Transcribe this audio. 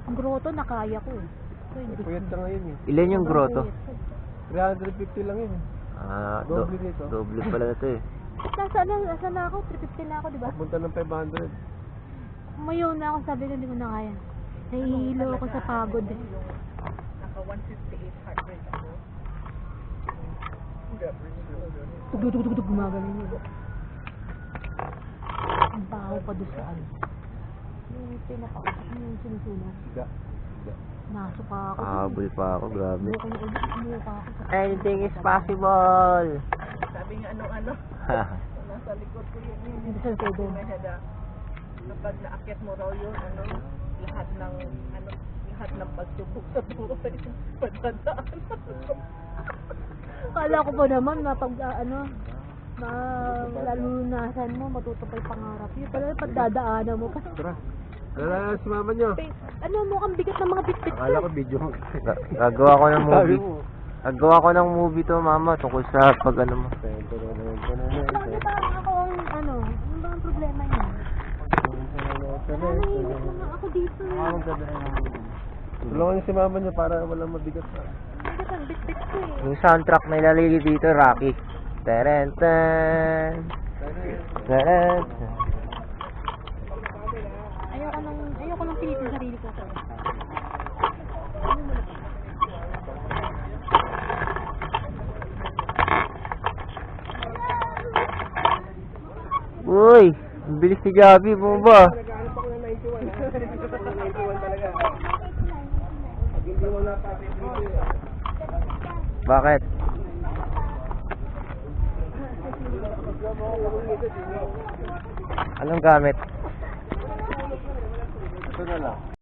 Ang grotto nakaya ko eh. Puyat ka ngayon eh. Ilan yung grotto? 350 lang yun. Doble dito. Doble pala na ito eh. Nasa na ako? 350 na ako, di ba? Punta ng 500. Umayaw na ako, sabi ko hindi ko na kaya. Nahihilo ako sa pagod eh. Naka 158 ako. Tugtog, gumagaling yun. Ang baho pa doon sa ano. Yung pinaka-usap mo yung sinusunog. Higa. Nasuka ako. Habol pa ako, grabe. Buko na ulit, umuka ako sa... Anything is possible! Sabi nga nasa likod ko yun. Hindi sa todo. Kapag naakyat mo raw yun, lahat ng pagsubok sa buhay, padadaan. Kala ko pa naman, lalunasan mo, matutupay pangarap yun. Pero pagdadaanan mo pa. Tara. Tara si mama nyo. Ano mo, ang bigat ng mga bit-bit Akala ko video mo. Gagawa ko ng movie. Gagawa ko ng movie to, mama, tungkol sa pag ano mo. Bakit parang ako ano ba ang problema niya? Nanahimik naman ako dito eh. Tulungan niyo si mama niyo para walang mabigat pa. Bigat ang bit-bit ko eh. Yung soundtrack na ilalagay dito, Rocky. Terenten. Terenten. Ayoko nang pilitin sarili ko. Uy, ang bilis ni Javi, bumaba. Naghahanap ako ng 91. 91 talaga. Pag hindi mo na pati dito. Bakit? Anong gamit? Ito na lang.